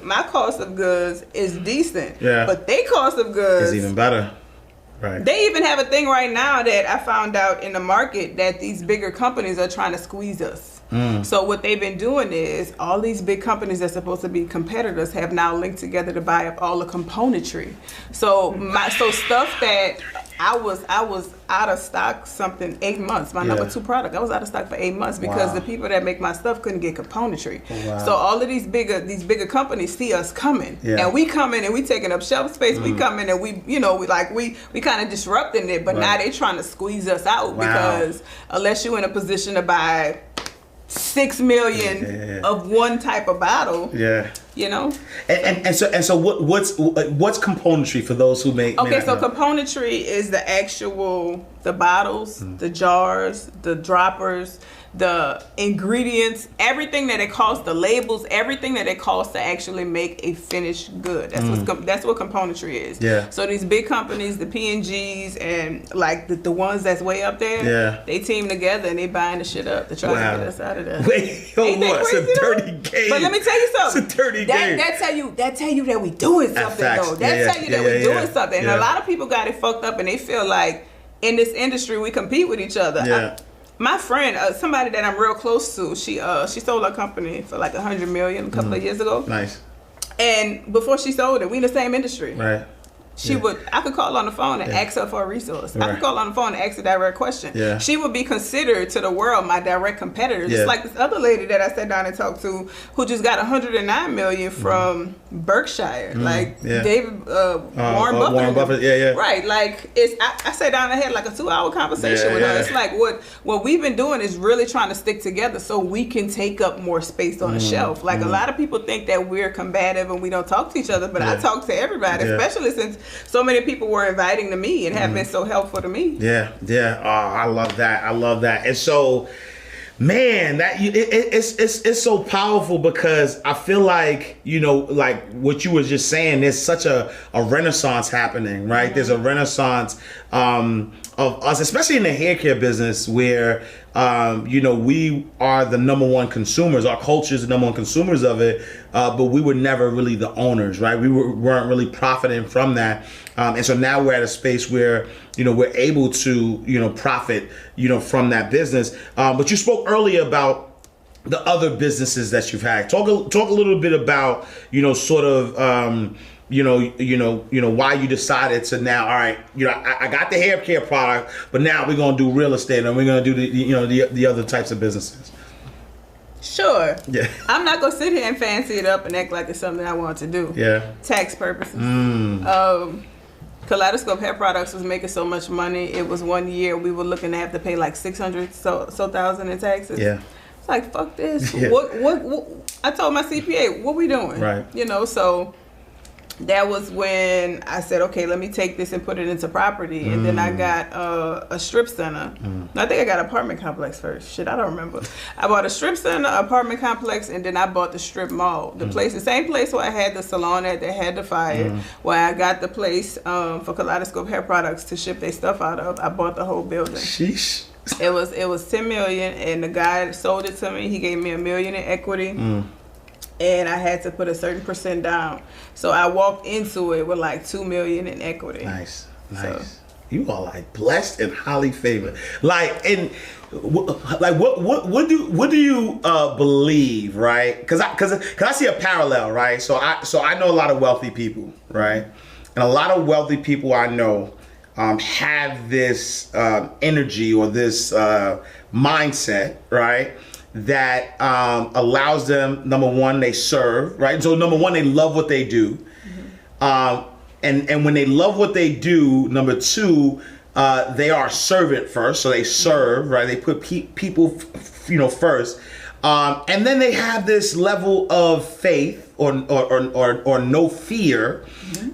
my cost of goods is decent. But they cost of goods is even better. Right. They even have a thing right now that I found out in the market that these bigger companies are trying to squeeze us. So what they've been doing is all these big companies that's supposed to be competitors have now linked together to buy up all the componentry. So stuff that I was out of stock 8 months. My number 2 product, I was out of stock for 8 months because the people that make my stuff couldn't get componentry. So all of these bigger companies see us coming, and we come in and we taking up shelf space. We come in and we kind of disrupting it, but now they trying to squeeze us out because unless you're in a position to buy 6 million of one type of bottle. Yeah. You know. And so what's componentry for those who may Okay, may so not know? componentry is the bottles, the jars, the droppers, the ingredients, everything that it costs, the labels, everything that it costs to actually make a finished good. That's what componentry is. Yeah. So these big companies, the P&Gs and like the ones that's way up there, they team together and they buying the shit up to try to get us out of there. Wait, hold on, it's a dirty game. But let me tell you something. It's a dirty game. That tell you that we doing something though. That tell you that we doing something. And a lot of people got it fucked up and they feel like in this industry we compete with each other. Yeah. My friend, somebody that I'm real close to, she sold her company for like $100 million a couple of years ago. Nice. And before she sold it, we in the same industry. Right. I could call on the phone and ask her for a resource. Right. I could call on the phone and ask a direct question. Yeah. She would be considered to the world my direct competitor. Just like this other lady that I sat down and talked to who just got $109 million from Berkshire. Like David Warren Buffett. Warren Buffett, Right. Like I sat down and had like a 2-hour conversation with her. It's like what we've been doing is really trying to stick together so we can take up more space on the shelf. Like a lot of people think that we're combative and we don't talk to each other, but I talk to everybody, especially since so many people were inviting to me and have been so helpful to me. Yeah. Oh, I love that. And so, man, it's so powerful because I feel like, you know, like what you were just saying, there's such a renaissance happening, right? There's a renaissance of us, especially in the hair care business where, you know, we are the number one consumers. Our culture is the number one consumers of it, but we were never really the owners, right? We weren't really profiting from that. And so now we're at a space where, you know, we're able to, you know, profit, you know, from that business. But you spoke earlier about the other businesses that you've had. Talk a little bit about, you know, sort of, you know, why you decided to now, all right, you know, I got the hair care product, but now we're gonna do real estate and we're gonna do the other types of businesses. Sure. Yeah. I'm not gonna sit here and fancy it up and act like it's something I want to do. Yeah. Tax purposes. Kaleidoscope Hair Products was making so much money. It was one year we were looking to have to pay like $600,000 in taxes. Yeah. It's like, fuck this. Yeah. What I told my CPA, what we doing? Right. You know, so that was when I said, okay, let me take this and put it into property. And then I got a strip center. I think I got an apartment complex first. Shit, I don't remember. I bought a strip center, apartment complex, and then I bought the strip mall. The same place where I had the salon at that had the fire, where I got the place for Kaleidoscope Hair Products to ship their stuff out of. I bought the whole building. Sheesh. It was $10 million, and the guy that sold it to me, he gave me $1 million in equity. And I had to put a certain percent down. So I walked into it with like $2 million in equity. Nice. So. You are like blessed and highly favored. Like, and like what do you believe, right? Because I see a parallel, right? So I know a lot of wealthy people, right? And a lot of wealthy people I know have this energy or this mindset, right? That allows them, number one, they serve, right? So number one, they love what they do. And when they love what they do, number two, they are servant first. So they serve, right? They put people, you know, first. And then they have this level of faith or no fear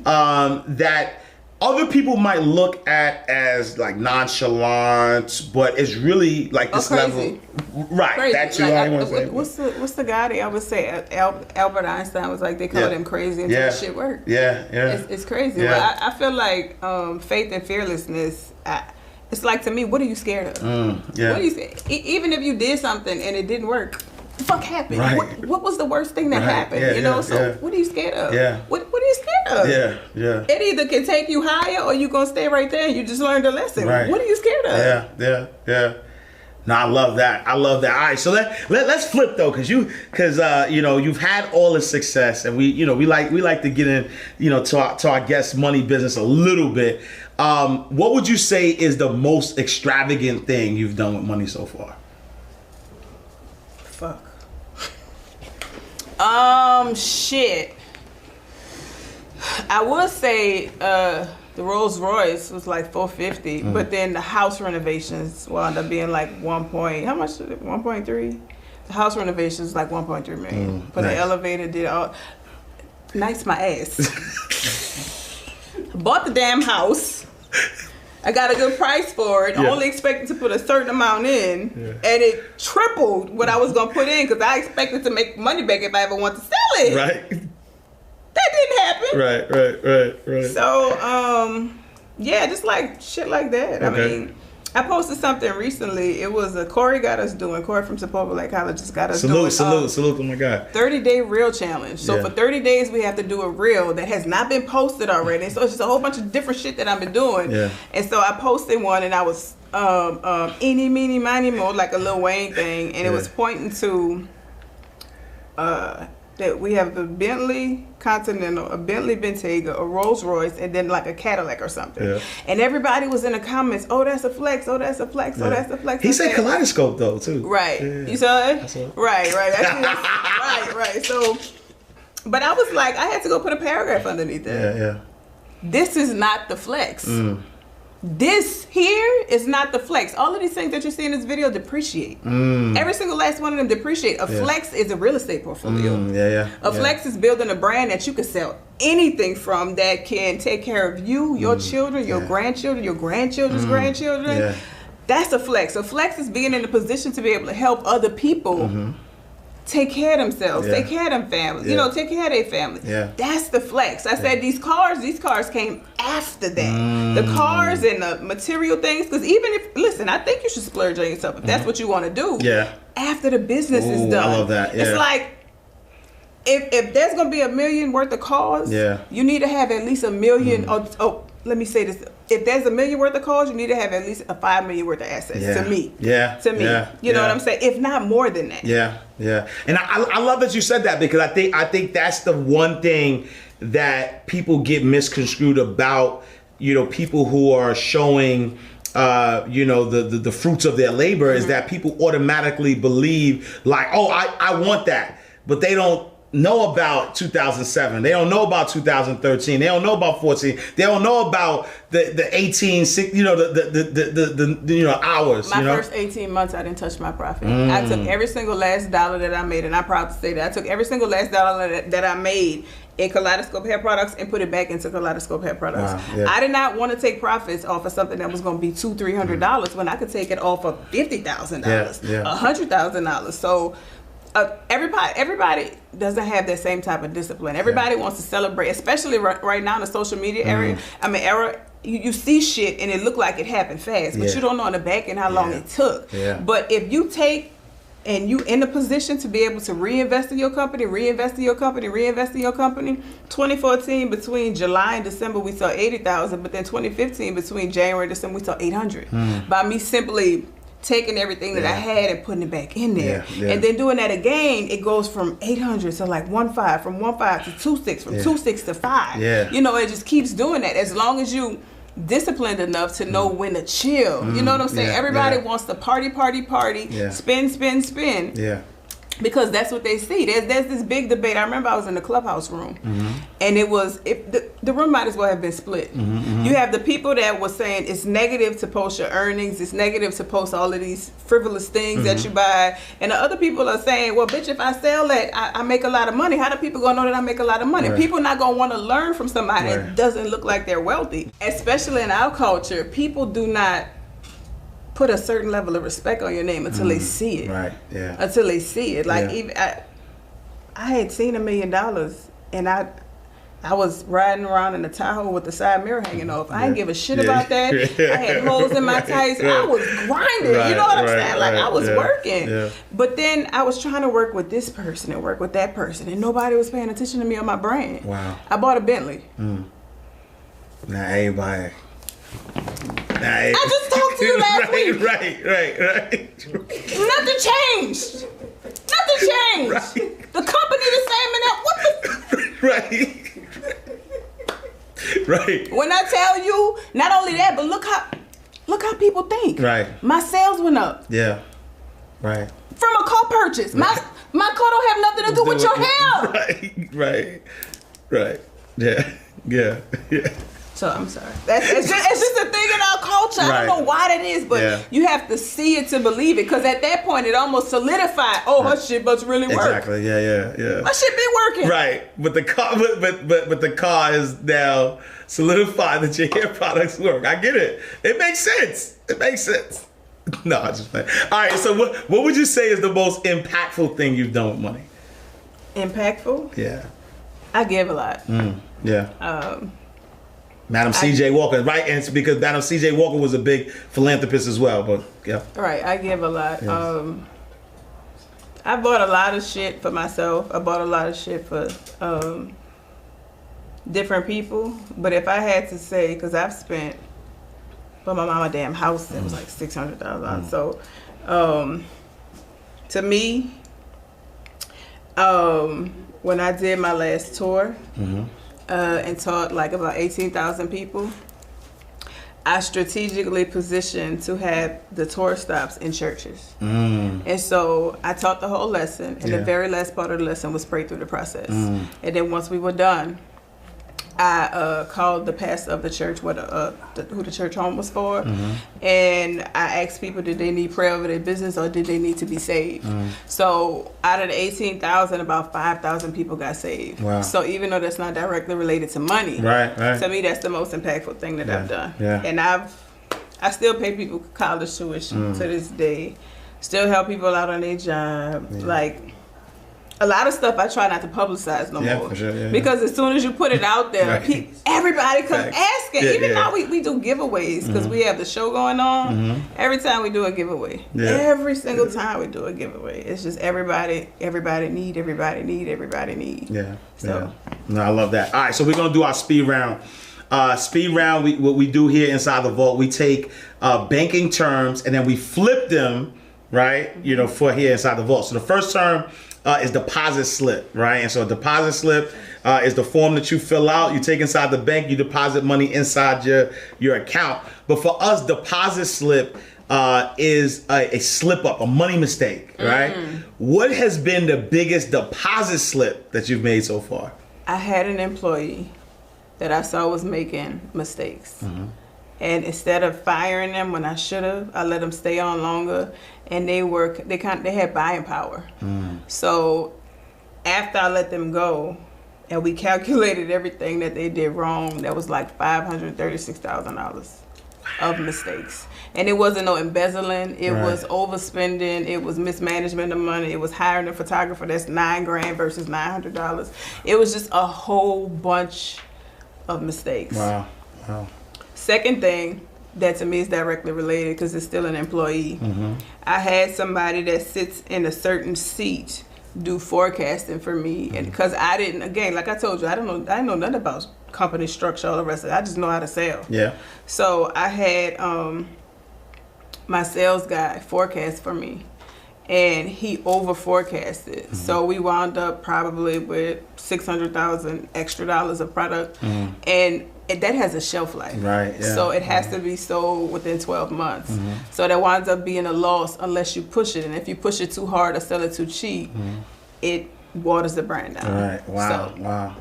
that other people might look at as like nonchalant, but it's really like this level, right? Crazy. That's you. Like, what's the guy that I would say? Albert Einstein was like, they called him crazy until the shit worked. Yeah. It's crazy. Yeah. But I feel like faith and fearlessness. It's like, to me, what are you scared of? What are you scared? Even if you did something and it didn't work, the fuck happened? Right. What was the worst thing that happened? Yeah, you know. So what are you scared of? Yeah. What are you scared of? Yeah. It either can take you higher or you gonna stay right there and you just learned a lesson. Right. What are you scared of? Yeah. No, I love that. All right, so let's flip though, because you know, you've had all the success, and we like to get in, you know, to our guest money business a little bit. What would you say is the most extravagant thing you've done with money so far? Fuck. Shit. I would say the Rolls Royce was like $450, but then the house renovations wound up being like how much? 1.3. House renovations is like 1.3 million. Put an elevator, did all. Nice my ass. Bought the damn house. I got a good price for it. Only expected to put a certain amount in, and it tripled what I was gonna put in because I expected to make money back if I ever want to sell it. Right. That didn't happen. Right. So, yeah, just like shit like that. I mean, I posted something recently. It was Corey got us doing. Corey from Sepulveda Lake College just got us doing. Salute. Oh my God. 30-day reel challenge. So for 30 days, we have to do a reel that has not been posted already. So it's just a whole bunch of different shit that I've been doing. Yeah. And so I posted one, and I was eeny, meeny, miny, mo, like a Lil Wayne thing, and it was pointing to that we have the Bentley Continental, a Bentley Bentayga, a Rolls Royce, and then like a Cadillac or something. Yeah. And everybody was in the comments, oh, that's a flex, oh, that's a flex, oh, that's a flex. He said kaleidoscope though, too. Right. Yeah. You saw it? I saw it. Right. Right. So, but I was like, I had to go put a paragraph underneath that. Yeah. This is not the flex. This here is not the flex. All of these things that you see in this video depreciate. Every single last one of them depreciate. A flex is a real estate portfolio. A flex is building a brand that you can sell anything from that can take care of you, your children, your grandchildren, your grandchildren's grandchildren. That's a flex. A flex is being in a position to be able to help other people take care of themselves, take care of them families, you know, take care of their family. That's the flex. I said these cars came after that. The cars and the material things, because even if, listen, I think you should splurge on yourself if that's what you want to do. After the business is done. I love that. It's like, if there's going to be $1 million worth of cars, you need to have at least $1 million, let me say this. If there's $1 million worth of cars, you need to have at least a $5 million worth of assets. To me. You know what I'm saying? If not more than that. And I love that you said that, because I think that's the one thing that people get misconstrued about, you know, people who are showing you know, the fruits of their labor, is that people automatically believe like, oh, I want that, but they don't know about 2007. They don't know about 2013. They don't know about 14. They don't know about the 18, you know, the you know, hours. My first 18 months, I didn't touch my profit. I took every single last dollar that I made, and I'm proud to say that I took every single last dollar that I made in Kaleidoscope Hair Products and put it back into Kaleidoscope Hair Products. I did not want to take profits off of something that was going to be $200-300 when I could take it off of $50,000, $100,000. So. Everybody doesn't have that same type of discipline. Everybody wants to celebrate, especially right now in the social media era. You see shit and it look like it happened fast, but you don't know in the back end how long it took. But if you take and you in a position to be able to reinvest in your company, 2014 between July and December we saw 80,000, but then 2015 between January and December we saw 800 by me simply taking everything that I had and putting it back in there. And then doing that again, it goes from 800 to like 1.5, from 1.5 to 2.6, from 2.6 to 5. You know, it just keeps doing that as long as you disciplined enough to know when to chill. You know what I'm saying? Everybody wants to party, spin. Because that's what they see. There's this big debate. I remember I was in the clubhouse room, and it was the room might as well have been split. You have the people that were saying it's negative to post your earnings, it's negative to post all of these frivolous things that you buy, and the other people are saying, well, bitch, if I sell that, I make a lot of money. How do people gonna know that I make a lot of money? People not gonna want to learn from somebody that doesn't look like they're wealthy. Especially in our culture, people do not put a certain level of respect on your name until they see it. Until they see it. Like even I had seen $1 million, and I was riding around in the Tahoe with the side mirror hanging off. I didn't give a shit about that. I had holes in my tights. I was grinding. You know what I'm saying? Like I was working. But then I was trying to work with this person and work with that person, and nobody was paying attention to me on my brand. I bought a Bentley. Now everybody. I just talked to you last week. Right. Nothing changed. The company the same and that. What the? When I tell you, not only that, but look how people think. My sales went up. From a car purchase. My car don't have nothing to do with your hair. So I'm sorry. It's just a thing in our culture. I don't know why that is, but you have to see it to believe it. Because at that point, it almost solidified. Oh, her shit must really work. Exactly. Yeah. My shit be working. Right. But the car, but the car is now solidified that your hair products work. I get it. It makes sense. No, I just playing. All right. So what would you say is the most impactful thing you've done with money? Impactful? Yeah. I give a lot. Yeah. Madam C.J. Walker, right? And it's because Madam C.J. Walker was a big philanthropist as well, but yeah. Right, I give a lot. Yes. I bought a lot of shit for myself. I bought a lot of shit for different people. But if I had to say, because I've spent, for my mama damn house, it was like $600,000. So, to me, when I did my last tour, and taught like about 18,000 people, I strategically positioned to have the tour stops in churches. And so I taught the whole lesson, and the very last part of the lesson was pray through the process. And then once we were done, I called the pastor of the church, who the church home was for, and I asked people, did they need prayer over their business or did they need to be saved? So out of the 18,000, about 5,000 people got saved. Wow. So even though that's not directly related to money, right. to me that's the most impactful thing that I've done. And I still pay people college tuition to this day. Still help people out on their job. Like, a lot of stuff I try not to publicize no more. For sure, because as soon as you put it out there, everybody comes asking. Even now we do giveaways because we have the show going on. Every time we do a giveaway, every single time we do a giveaway, it's just everybody need. Yeah. So no, I love that. All right, so we're gonna do our speed round. What we do here inside the vault, we take banking terms and then we flip them, right? You know, for here inside the vault. So the first term is deposit slip, right? And so a deposit slip is the form that you fill out. You take inside the bank, you deposit money inside your account. But for us, deposit slip is a slip up, a money mistake, right? What has been the biggest deposit slip that you've made so far? I had an employee that I saw was making mistakes. And instead of firing them when I should have, I let them stay on longer. And they had buying power. So after I let them go, and we calculated everything that they did wrong, that was like $536,000 of mistakes. And it wasn't no embezzling. It was overspending. It was mismanagement of money. It was hiring a photographer that's $9,000 versus $900. It was just a whole bunch of mistakes. Wow. Second thing that to me is directly related because it's still an employee. I had somebody that sits in a certain seat do forecasting for me, and because I didn't, again, like I told you, I didn't know nothing about company structure, all the rest of it. I just know how to sell. So I had my sales guy forecast for me, and he over forecasted. So we wound up probably with $600,000 extra of product, and that has a shelf life. So it has to be sold within 12 months. So that winds up being a loss unless you push it. And if you push it too hard or sell it too cheap, it waters the brand down. Wow.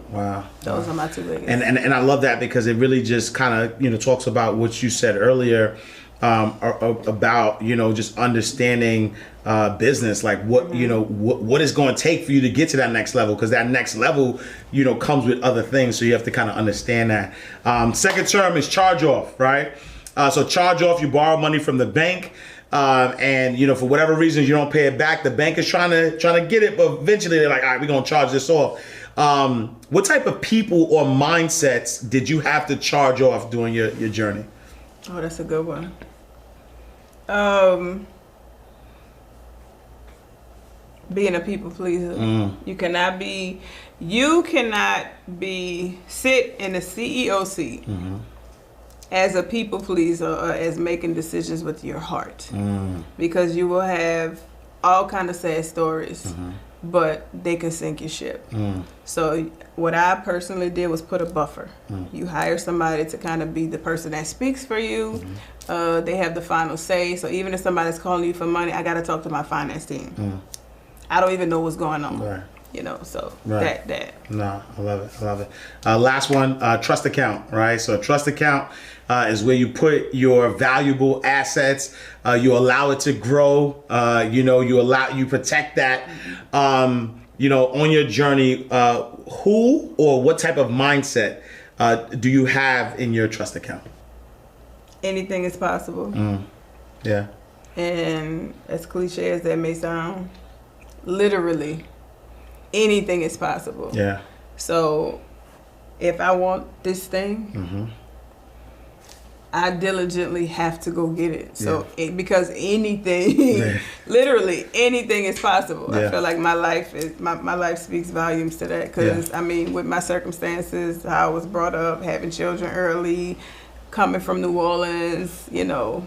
Those are my two biggest. And I love that because it really just kind of, talks about what you said earlier about, just understanding business, like what what is going to take for you to get to that next level, because that next level comes with other things, so you have to kind of understand that. Second term is charge off, right? So charge off, you borrow money from the bank, and for whatever reasons you don't pay it back. The bank is trying to get it, but eventually they're like, all right, we're gonna charge this off. What type of people or mindsets did you have to charge off during your journey? Oh, that's a good one. Being a people pleaser. You cannot be sit in a CEO seat as a people pleaser or as making decisions with your heart, because you will have all kind of sad stories, but they can sink your ship. So what I personally did was put a buffer. You hire somebody to kind of be the person that speaks for you. They have the final say. So even if somebody's calling you for money, I got to talk to my finance team. I don't even know what's going on. you know, so Right. that. No, I love it. I love it. Last one, trust account, right? So a trust account is where you put your valuable assets. You allow it to grow. You know, you protect that. You know, on your journey, who or what type of mindset do you have in your trust account? Anything is possible. Yeah. And as cliche as that may sound, literally anything is possible. Yeah. So if I want this thing, I diligently have to go get it. So because anything, literally anything is possible. I feel like my life speaks volumes to that. Because I mean, with my circumstances, how I was brought up, having children early, coming from New Orleans, you know,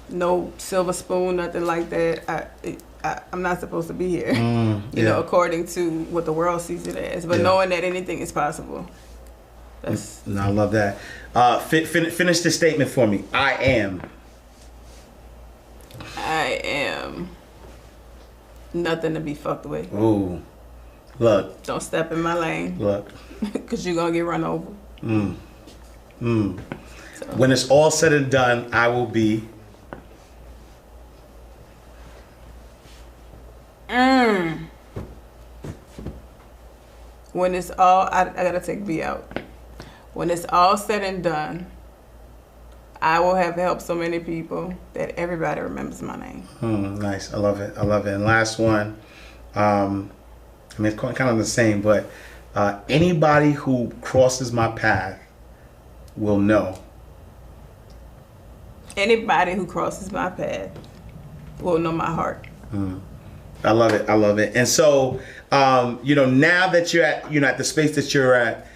no silver spoon, nothing like that. I'm not supposed to be here, you know, according to what the world sees it as. But knowing that anything is possible. No, I love that. Finish this statement for me. I am nothing to be fucked with. Ooh, look. Don't step in my lane. Look. Because you're going to get run over. So. When it's all said and done, I will be. When it's all, I gotta take B out. When it's all said and done, I will have helped so many people that everybody remembers my name. Nice. I love it. I love it. And last one, I mean, it's kind of the same, but anybody who crosses my path will know. Anybody who crosses my path will know my heart. I love it. I love it. And so, you know, now that you're at, you know, at the space that you're at,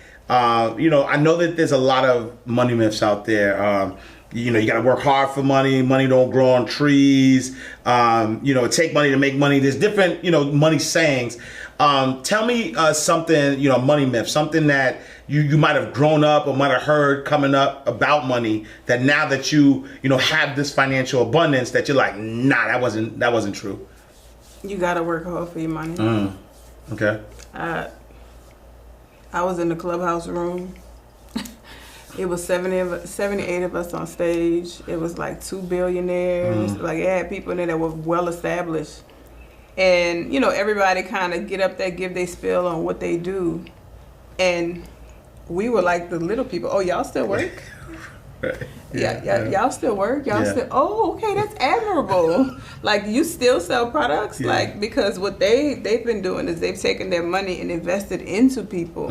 you know, I know that there's a lot of money myths out there. You know, you got to work hard for money. Money don't grow on trees. You know, take money to make money. There's different, you know, money sayings. Tell me something, you know, money myth, something that you might have grown up or might have heard coming up about money that now that you know, have this financial abundance that you're like, nah, that wasn't true. You gotta work hard for your money. Okay. I was in the clubhouse room. It was 78 of us on stage. It was like 2 billionaires. Like, it had people in there that were well established. And, you know, everybody kind of get up there, give their spiel on what they do. And we were like the little people. Oh, y'all still work? Y'all still work? Y'all still, oh, okay, that's admirable. Like, you still sell products? Like, because what they've been doing is they've taken their money and invested into people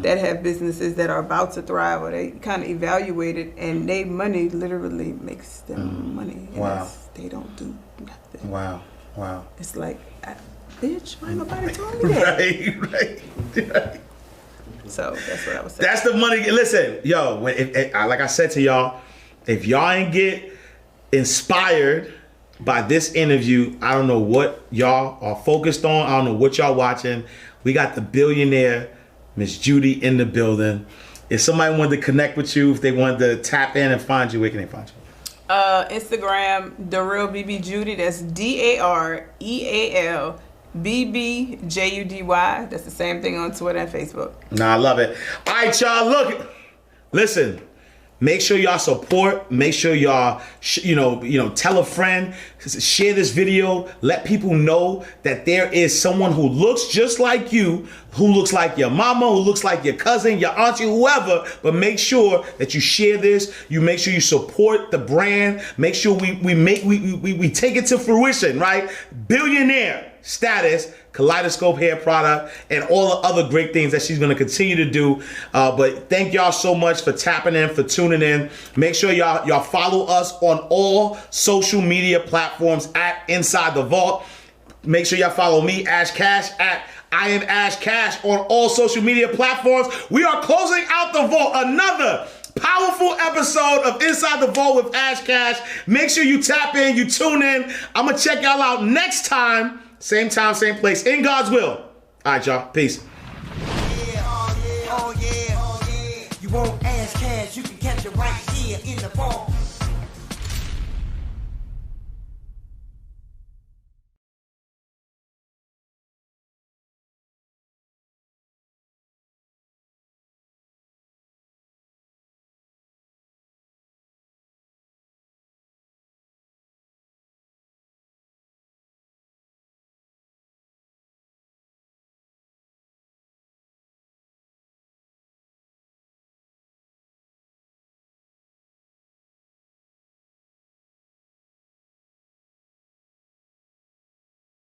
that have businesses that are about to thrive, or they kind of evaluate it, and their money literally makes them money. And they don't do nothing. Wow. It's like, bitch, why ain't nobody told me that? Right. So that's what I was saying. That's the money. Listen, yo, like I said to y'all, if y'all ain't get inspired by this interview, I don't know what y'all are focused on. I don't know what y'all watching. We got the billionaire, Miss Judy, in the building. If somebody wanted to connect with you, if they wanted to tap in and find you, where can they find you? Instagram, The Real BB Judy. That's DAREAL. BBJUDY. That's the same thing on Twitter and Facebook. Nah, I love it. All right, y'all, look. Listen, make sure y'all support. Make sure y'all, you know, tell a friend. Share this video. Let people know that there is someone who looks just like you, who looks like your mama, who looks like your cousin, your auntie, whoever. But make sure that you share this. You make sure you support the brand. Make sure we take it to fruition, right? Billionaire status, Kaleidoscope hair product, and all the other great things that she's going to continue to do. But thank y'all so much for tapping in, for tuning in. Make sure y'all follow us on all social media platforms at Inside the Vault. Make sure y'all follow me, Ash Cash, at I am Ash Cash on all social media platforms. We are closing out the vault. Another powerful episode of Inside the Vault with Ash Cash. Make sure you tap in, you tune in. I'm going to check y'all out next time. Same time, same place, in God's will. All right, y'all. Peace. Oh yeah. You won't Ash Cash, you can catch it right here in the vault.